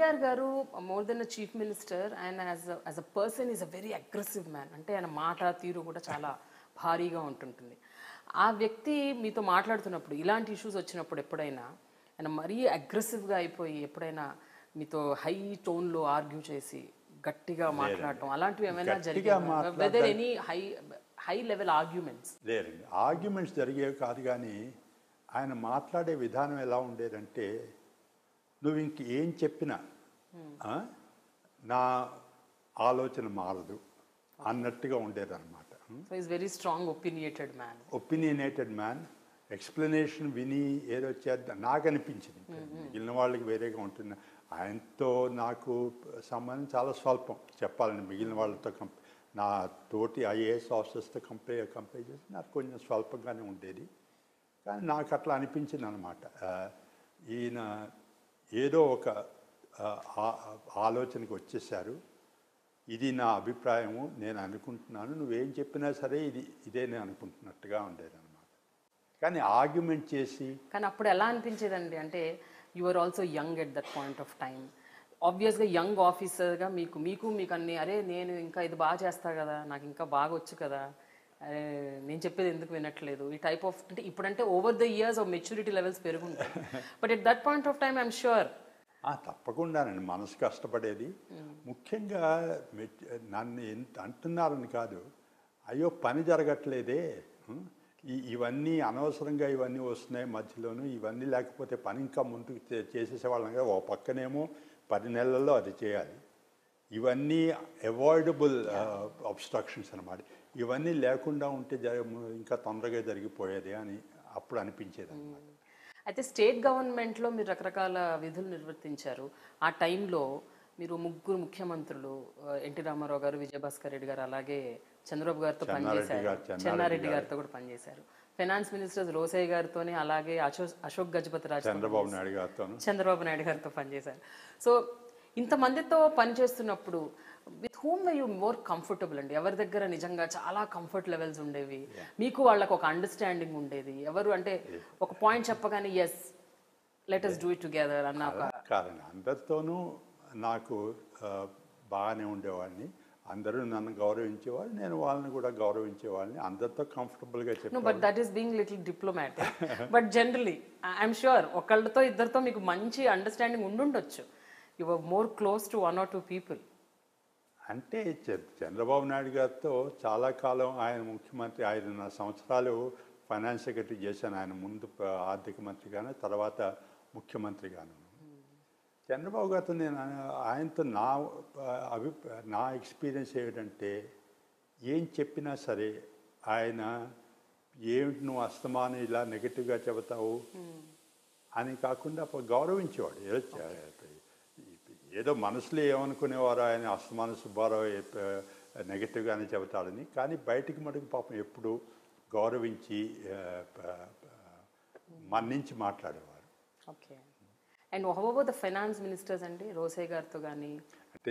ఎన్టీఆర్ గారు more than a chief minister and as a person is a very aggressive man. అంటే ఆయన మాట తీరు కూడా చాలా భారీగా ఉంటుంటుంది. ఆ వ్యక్తి మీతో మాట్లాడుతున్నప్పుడు ఇలాంటి ఇష్యూస్ వచ్చినప్పుడు ఎప్పుడైనా ఆయన మరీ అగ్రెసివ్గా అయిపోయి ఎప్పుడైనా మీతో హై టోన్లో ఆర్గ్యూ చేసి గట్టిగా మాట్లాడటం అలాంటివి ఏమైనా జరిగాయి? Weather any high level arguments? లేదండి, ఆర్గ్యుమెంట్స్ జరిగేవి కాదు. కానీ ఆయన మాట్లాడే విధానం ఎలా ఉండేదంటే, నువ్వు ఇంక ఏం చెప్పినా నా ఆలోచన మారదు అన్నట్టుగా ఉండేదన్నమాట. Very strong opinionated man. Explanation విని ఏదో చేద్దాం నాకు అనిపించింది. మిగిలిన వాళ్ళకి వేరేగా ఉంటుంది. ఆయనతో నాకు సంబంధం చాలా స్వల్పం చెప్పాలని. మిగిలిన వాళ్ళతో నా తోటి ఐఏఎస్ ఆఫీసర్స్తో కంపేర్ చేసి నాకు కొంచెం స్వల్పంగానే ఉండేది. కానీ నాకు అట్లా అనిపించింది అనమాట. ఈయన ఏదో ఒక ఆలోచనకు వచ్చేసారు, ఇది నా అభిప్రాయము, నేను అనుకుంటున్నాను, నువ్వేం చెప్పినా సరే ఇదే నేను అనుకుంటున్నట్టుగా ఉండేది అనమాట. కానీ ఆర్గ్యుమెంట్ చేసి. కానీ అప్పుడు ఎలా అనిపించేదండి అంటే you are also young at that point of time. ఆబ్వియస్గా యంగ్ ఆఫీసర్గా మీకు అన్ని అరే నేను ఇంకా ఇది బాగా చేస్తా కదా, నాకు ఇంకా బాగా వచ్చు కదా, అరే నేను చెప్పేది ఎందుకు వినట్లేదు, ఈ టైప్ ఆఫ్ అంటే ఇప్పుడంటే over the years of maturity levels పెరుగుంటాయి. But at that point of time I'm sure తప్పకుండానండి మనసు కష్టపడేది. ముఖ్యంగా నన్ను ఎంత అంటున్నారని కాదు, అయ్యో పని జరగట్లేదే, ఇవన్నీ అనవసరంగా ఇవన్నీ వస్తున్నాయి మధ్యలోనూ, ఇవన్నీ లేకపోతే పని ఇంకా ముందుకు చేసేసేవాళ్ళం కదా. ఓ పక్కనేమో 10 నెలల్లో అది చేయాలి, ఇవన్నీ అవాయిడబుల్ అబ్స్ట్రక్షన్స్ అన్నమాట. ఇవన్నీ లేకుండా ఉంటే ఇంకా తొందరగా జరిగిపోయేది అని అప్పుడు అనిపించేది అన్నమాట. అయితే స్టేట్ గవర్నమెంట్లో మీరు రకరకాల విధులు నిర్వర్తించారు. ఆ టైంలో మీరు ముగ్గురు ముఖ్యమంత్రులు ఎన్టీ రామారావు గారు, విజయభాస్కర్ రెడ్డి గారు, అలాగే చంద్రబాబు గారితో పనిచేశారు, చెన్నారెడ్డి గారితో కూడా పనిచేశారు. ఫైనాన్స్ మినిస్టర్ రోసయ్య గారితోనే, అలాగే అశోక్ గజపతి రాజు, చంద్రబాబు నాయుడు గారితో పనిచేశారు. సో ఇంతమందితో పనిచేస్తున్నప్పుడు with whom were you more comfortable అండి? ఎవరి దగ్గర నిజంగా చాలా కంఫర్ట్ లెవెల్స్ ఉండేవి, మీకు వాళ్ళకు ఒక అండర్స్టాండింగ్ ఉండేది? ఎవరు అంటే ఒక పాయింట్ చెప్పగానే yes let us do it together అన్న? కాదండి, అందరితోనూ నాకు బాగానే ఉండేవాడిని. అందరూ నన్ను గౌరవించేవాళ్ళు, నేను వాళ్ళని కూడా గౌరవించేవాళ్ళని. అందరితో కంఫర్టబుల్గా చెప్పాను. But that is being little diplomatic. But generally I'm sure ఒకళ్ళతో ఇద్దరితో మీకు మంచి అండర్స్టాండింగ్ ఉండుండొచ్చు. You are more close to 1 or 2 people. అంటే చంద్రబాబు నాయుడు గారితో చాలా కాలం ఆయన ముఖ్యమంత్రి 5.5 సంవత్సరాలు ఫైనాన్స్ సెక్రటరీ చేశాను. ఆయన ముందు ఆర్థిక మంత్రిగాను, తర్వాత ముఖ్యమంత్రిగాను. చంద్రబాబు గారితో నేను ఆయనతో నా ఎక్స్పీరియన్స్ ఏమిటంటే, ఏం చెప్పినా సరే ఆయన ఏమిటి నువ్వు అస్తమానం ఇలా నెగిటివ్గా చెబుతావు అని కాకుండా గౌరవించేవాడు. ఏదో మనసులో ఏమనుకునేవారు ఆయన అస్తమాన సుబ్బారావు నెగిటివ్గానే చెబుతాడని, కానీ బయటికి మటుకు పాపం ఎప్పుడు గౌరవించి మన్నించి మాట్లాడేవారు. Okay. And how about the finance ministers అండి? రోసయ్య గారితో కానీ, అంటే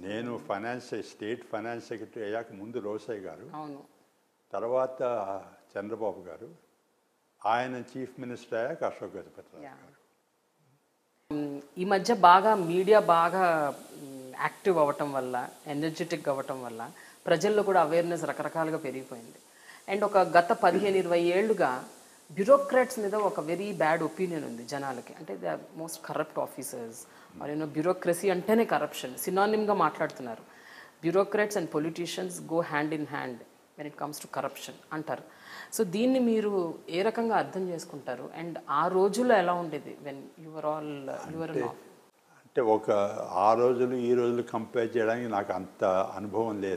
నేను స్టేట్ ఫైనాన్స్ సెక్రటరీ అయ్యాక ముందు రోసయ్య గారు, అవును, తర్వాత చంద్రబాబు గారు, ఆయన చీఫ్ మినిస్టర్ అయ్యాక అశోక్ గజపతి రాజు గారు. ఈ మధ్య బాగా మీడియా బాగా యాక్టివ్ అవ్వటం వల్ల, ఎనర్జెటిక్ అవ్వటం వల్ల ప్రజల్లో కూడా అవేర్నెస్ రకరకాలుగా పెరిగిపోయింది. అండ్ ఒక గత 15-20 ఏళ్ళుగా బ్యూరోక్రాట్స్ మీద ఒక వెరీ బ్యాడ్ ఒపీనియన్ ఉంది జనాలకి. అంటే they are most corrupt officers, bureaucracy అంటేనే కరప్షన్ సినానిమ్గా మాట్లాడుతున్నారు. Bureaucrats and politicians go hand in hand when it comes to corruption అంటారు. సో దీన్ని మీరు ఏ రకంగా అర్థం చేసుకుంటారు? అండ్ ఆ రోజుల్లో ఎలా ఉండేది వెన్ యువర్ అంటే ఒక ఆ రోజులు ఈ రోజులు కంపేర్ చేయడానికి నాకు అంత అనుభవం లేదు.